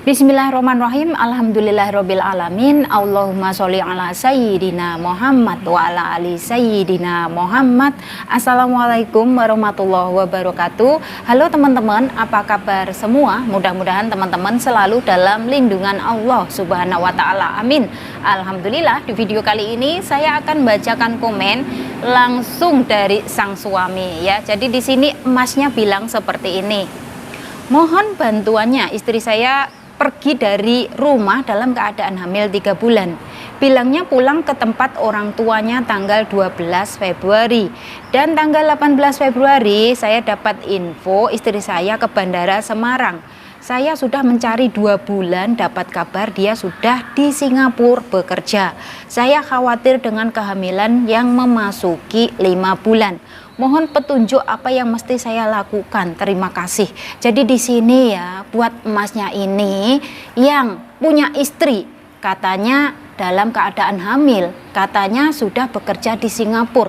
Bismillahirrahmanirrahim. Alhamdulillahirabbil alamin. Allahumma sholli ala sayyidina Muhammad wa ala ali sayyidina Muhammad. Assalamualaikum warahmatullahi wabarakatuh. Halo teman-teman, apa kabar semua? Mudah-mudahan teman-teman selalu dalam lindungan Allah Subhanahu wa taala. Amin. Alhamdulillah, di video kali ini saya akan bacakan komen langsung dari sang suami ya. Jadi di sini emasnya bilang seperti ini. Mohon bantuannya, istri saya pergi dari rumah dalam keadaan hamil 3 bulan. Bilangnya pulang ke tempat orang tuanya tanggal 12 Februari. Dan tanggal 18 Februari saya dapat info istri saya ke Bandara Semarang. Saya sudah mencari 2 bulan, dapat kabar dia sudah di Singapura bekerja. Saya khawatir dengan kehamilan yang memasuki 5 bulan. Mohon petunjuk apa yang mesti saya lakukan. Terima kasih. Jadi di sini ya, buat emasnya ini yang punya istri, katanya dalam keadaan hamil, katanya sudah bekerja di Singapura.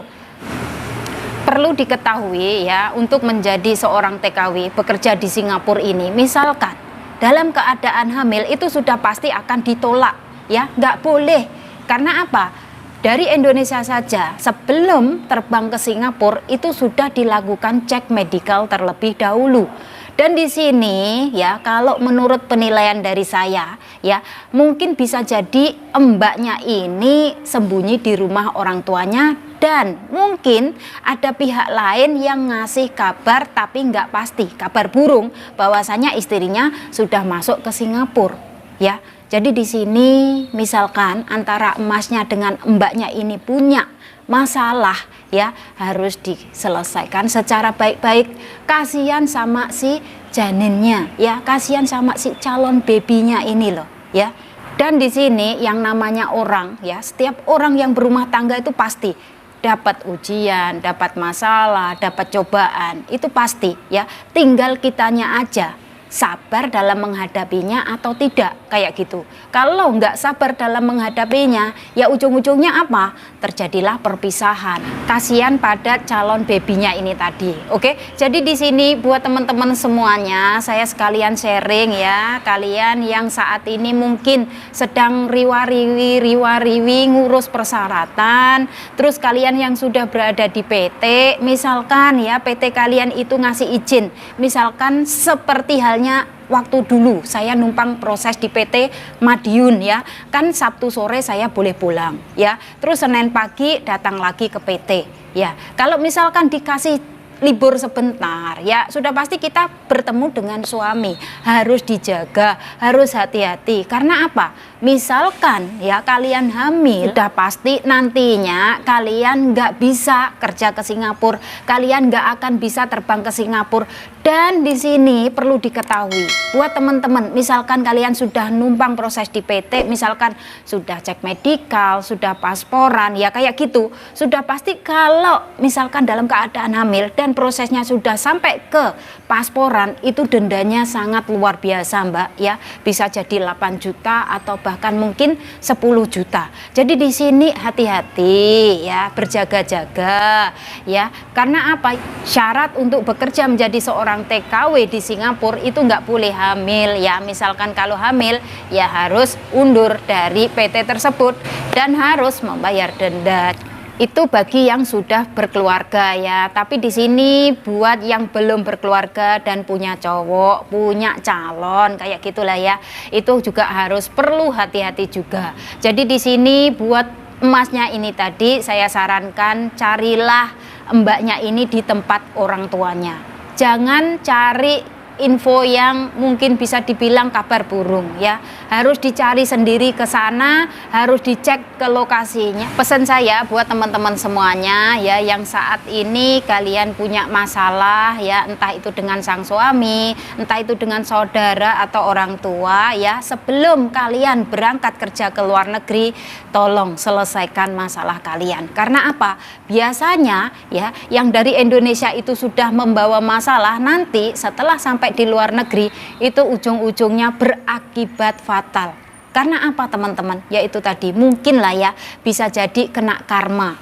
Perlu diketahui ya, untuk menjadi seorang TKW bekerja di Singapura ini, misalkan dalam keadaan hamil itu sudah pasti akan ditolak ya, nggak boleh. Karena apa? Dari Indonesia saja sebelum terbang ke Singapura itu sudah dilakukan cek medikal terlebih dahulu. Dan di sini ya, kalau menurut penilaian dari saya ya, mungkin bisa jadi mbaknya ini sembunyi di rumah orang tuanya, dan mungkin ada pihak lain yang ngasih kabar tapi nggak pasti, kabar burung bahwasanya istrinya sudah masuk ke Singapura ya. Jadi di sini misalkan antara emasnya dengan mbaknya ini punya masalah ya, harus diselesaikan secara baik-baik. Kasihan sama si janinnya ya, kasihan sama si calon babynya ini loh ya. Dan di sini yang namanya orang ya, setiap orang yang berumah tangga itu pasti dapat ujian, dapat masalah, dapat cobaan, itu pasti ya. Tinggal kitanya aja sabar dalam menghadapinya atau tidak, kayak gitu. Kalau nggak sabar dalam menghadapinya, ya ujung-ujungnya apa? Terjadilah perpisahan. Kasihan pada calon babynya ini tadi. Oke, jadi di sini buat teman-teman semuanya, saya sekalian sharing ya. Kalian yang saat ini mungkin sedang riwa-riwi ngurus persyaratan, terus kalian yang sudah berada di PT, misalkan ya PT kalian itu ngasih izin, misalkan seperti halnya waktu dulu saya numpang proses di PT Madiun ya, kan Sabtu sore saya boleh pulang ya, terus Senin pagi datang lagi ke PT ya. Kalau misalkan dikasih libur sebentar ya, sudah pasti kita bertemu dengan suami, harus dijaga, harus hati-hati. Karena apa? Misalkan ya kalian hamil, sudah pasti nantinya kalian nggak bisa kerja ke Singapura, kalian nggak akan bisa terbang ke Singapura. Dan di sini perlu diketahui buat teman-teman, misalkan kalian sudah numpang proses di PT, misalkan sudah cek medikal, sudah pasporan ya kayak gitu, sudah pasti kalau misalkan dalam keadaan hamil dan prosesnya sudah sampai ke pasporan, itu dendanya sangat luar biasa mbak ya, bisa jadi 8 juta atau bahkan mungkin 10 juta. Jadi di sini hati-hati ya, berjaga-jaga ya. Karena apa? Syarat untuk bekerja menjadi seorang TKW di Singapura itu nggak boleh hamil ya. Misalkan kalau hamil ya harus undur dari PT tersebut dan harus membayar denda. Itu bagi yang sudah berkeluarga ya. Tapi di sini buat yang belum berkeluarga dan punya cowok, punya calon kayak gitulah ya, itu juga harus perlu hati-hati juga. Jadi di sini buat emasnya ini tadi saya sarankan carilah mbaknya ini di tempat orang tuanya. Jangan cari info yang mungkin bisa dibilang kabar burung ya, harus dicari sendiri ke sana, harus dicek ke lokasinya. Pesan saya buat teman-teman semuanya ya, yang saat ini kalian punya masalah ya, entah itu dengan sang suami, entah itu dengan saudara atau orang tua ya, sebelum kalian berangkat kerja ke luar negeri, tolong selesaikan masalah kalian. Karena apa? Biasanya ya, yang dari Indonesia itu sudah membawa masalah, nanti setelah sampai di luar negeri itu ujung-ujungnya berakibat fatal. Karena apa teman-teman? Yaitu tadi mungkin lah ya, bisa jadi kena karma,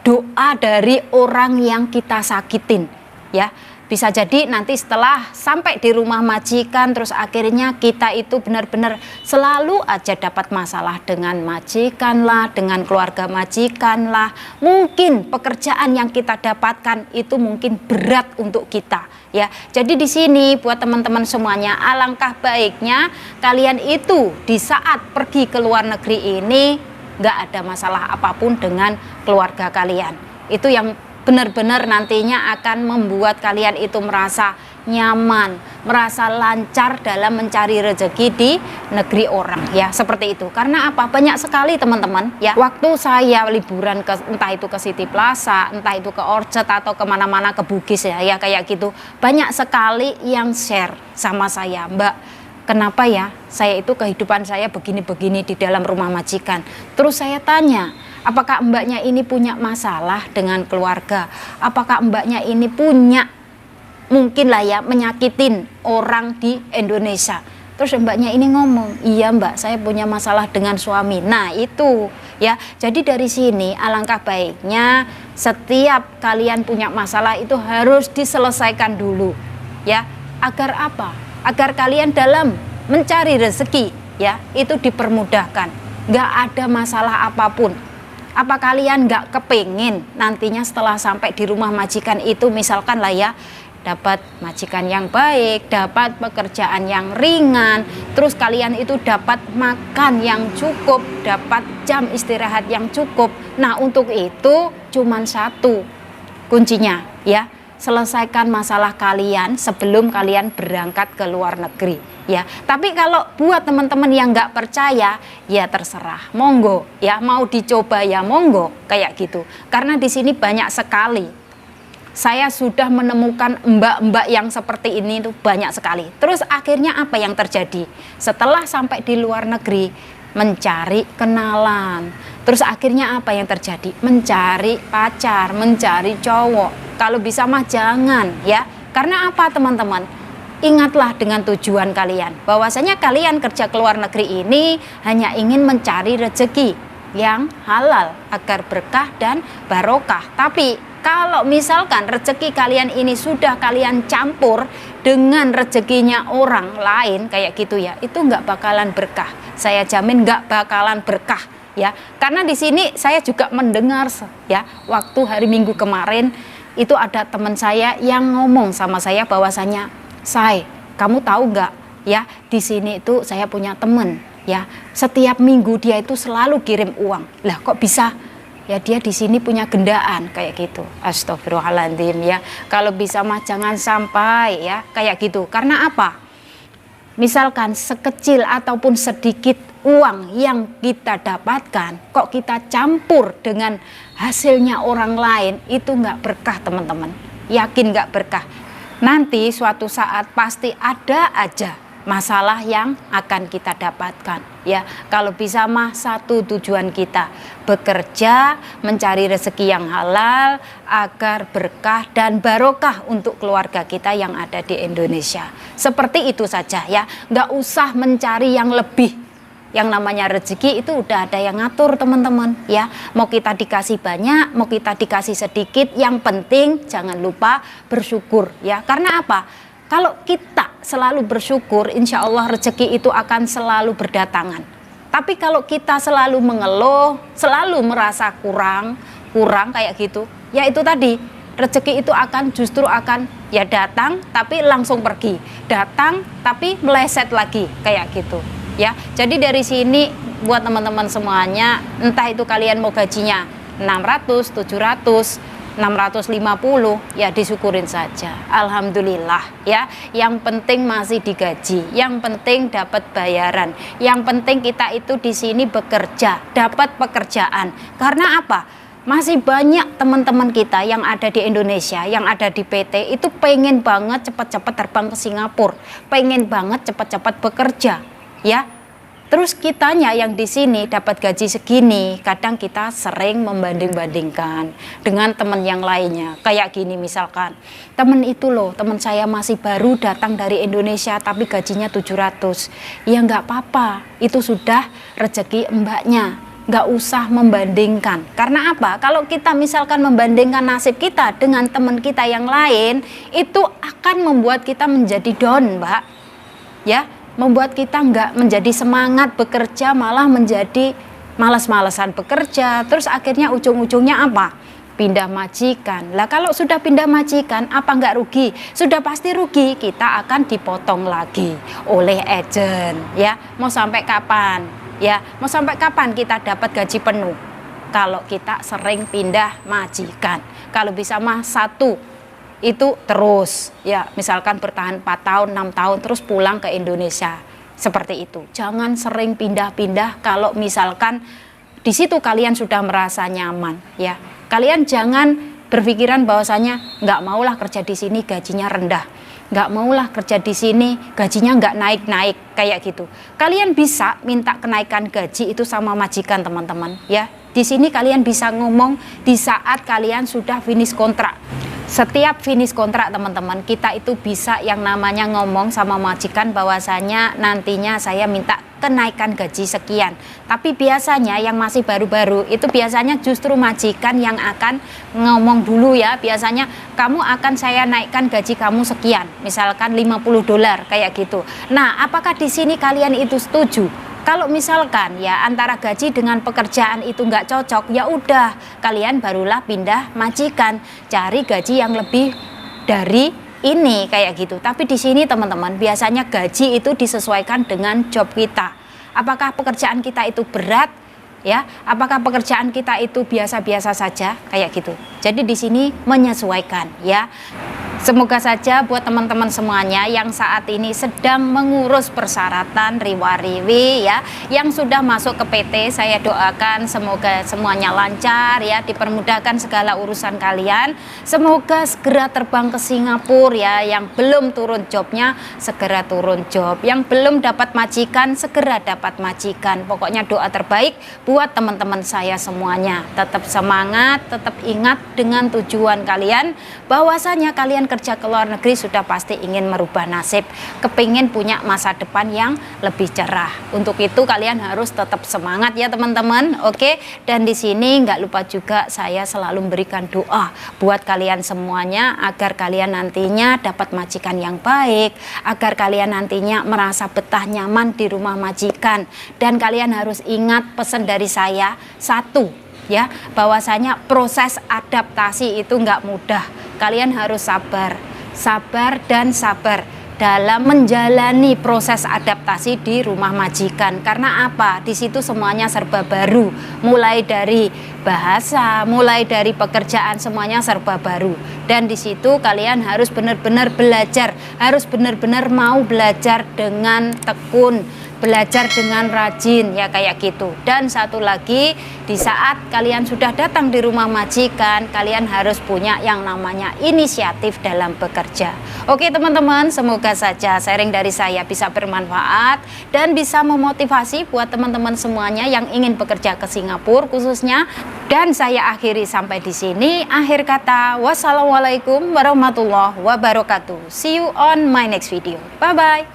doa dari orang yang kita sakitin ya. Bisa jadi nanti setelah sampai di rumah majikan, terus akhirnya kita itu benar-benar selalu aja dapat masalah dengan majikan lah, dengan keluarga majikan lah. Mungkin pekerjaan yang kita dapatkan itu mungkin berat untuk kita, ya. Jadi di sini buat teman-teman semuanya, alangkah baiknya kalian itu di saat pergi ke luar negeri ini nggak ada masalah apapun dengan keluarga kalian. Itu yang benar-benar nantinya akan membuat kalian itu merasa nyaman, merasa lancar dalam mencari rezeki di negeri orang, ya, seperti itu. Karena apa? Banyak sekali teman-teman, ya, waktu saya liburan ke entah itu ke City Plaza, entah itu ke Orchard atau kemana-mana ke Bugis, ya kayak gitu, banyak sekali yang share sama saya, Mbak, kenapa ya saya itu kehidupan saya begini-begini di dalam rumah majikan. Terus saya tanya, apakah mbaknya ini punya masalah dengan keluarga? Apakah mbaknya ini punya mungkin lah ya menyakitin orang di Indonesia? Terus mbaknya ini ngomong, iya mbak, saya punya masalah dengan suami. Nah itu ya, jadi dari sini alangkah baiknya setiap kalian punya masalah itu harus diselesaikan dulu, ya. Agar apa? Agar kalian dalam mencari rezeki, ya, itu dipermudahkan. Nggak ada masalah apapun. Apa kalian nggak kepingin nantinya setelah sampai di rumah majikan itu misalkan lah ya, dapat majikan yang baik, dapat pekerjaan yang ringan, terus kalian itu dapat makan yang cukup, dapat jam istirahat yang cukup. Nah untuk itu cuman satu kuncinya, ya, selesaikan masalah kalian sebelum kalian berangkat ke luar negeri, ya. Tapi kalau buat teman-teman yang nggak percaya, ya terserah, monggo, ya, mau dicoba ya monggo, kayak gitu. Karena di sini banyak sekali saya sudah menemukan mbak-mbak yang seperti ini itu banyak sekali. Terus akhirnya apa yang terjadi? Setelah sampai di luar negeri, mencari kenalan. Terus akhirnya apa yang terjadi? Mencari pacar, mencari cowok. Kalau bisa mah jangan, ya. Karena apa teman-teman? Ingatlah dengan tujuan kalian. Bahwasanya kalian kerja ke luar negeri ini hanya ingin mencari rezeki yang halal agar berkah dan barokah. Tapi kalau misalkan rezeki kalian ini sudah kalian campur dengan rezekinya orang lain kayak gitu ya, itu nggak bakalan berkah. Saya jamin nggak bakalan berkah, ya. Karena di sini saya juga mendengar, ya, waktu hari Minggu kemarin itu ada teman saya yang ngomong sama saya bahwasanya, "Say, kamu tahu nggak, ya, di sini itu saya punya temen, ya, setiap minggu dia itu selalu kirim uang. Lah kok bisa? Ya dia di sini punya gendaan," kayak gitu. Astagfirullahaladzim, ya. Kalau bisa mah jangan sampai, ya, kayak gitu. Karena apa? Misalkan sekecil ataupun sedikit uang yang kita dapatkan, kok kita campur dengan hasilnya orang lain, itu nggak berkah teman-teman. Yakin nggak berkah. Nanti suatu saat pasti ada aja masalah yang akan kita dapatkan, ya. Kalau bisa mah satu tujuan kita, bekerja mencari rezeki yang halal agar berkah dan barokah untuk keluarga kita yang ada di Indonesia. Seperti itu saja, ya. Nggak usah mencari yang lebih. Yang namanya rezeki itu udah ada yang ngatur teman-teman, ya. Mau kita dikasih banyak, mau kita dikasih sedikit, yang penting jangan lupa bersyukur, ya. Karena apa? Kalau kita selalu bersyukur, insya Allah rezeki itu akan selalu berdatangan. Tapi kalau kita selalu mengeluh, selalu merasa kurang kayak gitu, ya itu tadi, rezeki itu akan justru akan ya datang tapi langsung pergi, datang tapi meleset lagi kayak gitu, ya. Jadi dari sini buat teman-teman semuanya, entah itu kalian mau gajinya 600, 700, 650, ya disyukurin saja. Alhamdulillah, ya. Yang penting masih digaji, yang penting dapat bayaran, yang penting kita itu di sini bekerja, dapat pekerjaan. Karena apa? Masih banyak teman-teman kita yang ada di Indonesia, yang ada di PT itu pengen banget cepat-cepat terbang ke Singapura, pengen banget cepat-cepat bekerja, ya. Terus kitanya yang di sini dapat gaji segini, kadang kita sering membanding-bandingkan dengan teman yang lainnya. Kayak gini misalkan, temen itu loh, teman saya masih baru datang dari Indonesia tapi gajinya 700. Ya nggak apa-apa, itu sudah rezeki mbaknya. nggak usah membandingkan. Karena apa? Kalau kita misalkan membandingkan nasib kita dengan teman kita yang lain, itu akan membuat kita menjadi down, Mbak. Ya, membuat kita nggak menjadi semangat bekerja, malah menjadi malas-malasan bekerja. Terus akhirnya ujung-ujungnya apa? Pindah majikan. Lah kalau sudah pindah majikan, apa nggak rugi? Sudah pasti rugi. Kita akan dipotong lagi oleh agen. Ya, mau sampai kapan? Ya, mau sampai kapan kita dapat gaji penuh? Kalau kita sering pindah majikan. Kalau bisa mah satu itu terus. Ya, misalkan bertahan 4 tahun, 6 tahun terus pulang ke Indonesia. Seperti itu. Jangan sering pindah-pindah kalau misalkan di situ kalian sudah merasa nyaman, ya. Kalian jangan berpikiran bahwasanya nggak maulah kerja di sini gajinya rendah, nggak maulah kerja di sini gajinya nggak naik-naik kayak gitu. Kalian bisa minta kenaikan gaji itu sama majikan, teman-teman, ya. Di sini kalian bisa ngomong di saat kalian sudah finish kontrak. Setiap finish kontrak, teman-teman, kita itu bisa yang namanya ngomong sama majikan bahwasanya nantinya saya minta kenaikan gaji sekian. Tapi biasanya yang masih baru-baru itu biasanya justru majikan yang akan ngomong dulu, ya. Biasanya kamu akan saya naikkan gaji kamu sekian, misalkan $50 kayak gitu. Nah, apakah di sini kalian itu setuju? Kalau misalkan ya antara gaji dengan pekerjaan itu nggak cocok, ya udah kalian barulah pindah majikan, cari gaji yang lebih dari ini kayak gitu. Tapi di sini teman-teman, biasanya gaji itu disesuaikan dengan job kita. Apakah pekerjaan kita itu berat, ya? Apakah pekerjaan kita itu biasa-biasa saja kayak gitu. Jadi di sini menyesuaikan, ya. Semoga saja buat teman-teman semuanya yang saat ini sedang mengurus persyaratan riwa-riwi, ya, yang sudah masuk ke PT, saya doakan semoga semuanya lancar, ya, dipermudahkan segala urusan kalian. Semoga segera terbang ke Singapura, ya. Yang belum turun jobnya segera turun job, yang belum dapat majikan segera dapat majikan. Pokoknya doa terbaik buat teman-teman saya semuanya. Tetap semangat, tetap ingat dengan tujuan kalian, bahwasanya kalian kerja ke luar negeri sudah pasti ingin merubah nasib, kepingin punya masa depan yang lebih cerah. Untuk itu kalian harus tetap semangat, ya teman-teman. Oke, dan di sini nggak lupa juga saya selalu memberikan doa buat kalian semuanya agar kalian nantinya dapat majikan yang baik, agar kalian nantinya merasa betah nyaman di rumah majikan. Dan kalian harus ingat pesan dari saya satu, ya, bahwasanya proses adaptasi itu nggak mudah. Kalian harus sabar dan sabar dalam menjalani proses adaptasi di rumah majikan. Karena apa? Di situ semuanya serba baru, mulai dari bahasa, mulai dari pekerjaan, semuanya serba baru. Dan di situ kalian harus benar-benar belajar, harus benar-benar mau belajar dengan tekun, belajar dengan rajin, ya, kayak gitu. Dan satu lagi, di saat kalian sudah datang di rumah majikan, kalian harus punya yang namanya inisiatif dalam bekerja. Oke teman-teman, semoga saja sharing dari saya bisa bermanfaat dan bisa memotivasi buat teman-teman semuanya yang ingin bekerja ke Singapura khususnya. Dan saya akhiri sampai di sini. Akhir kata, wassalamualaikum warahmatullahi wabarakatuh. See you on my next video. Bye bye.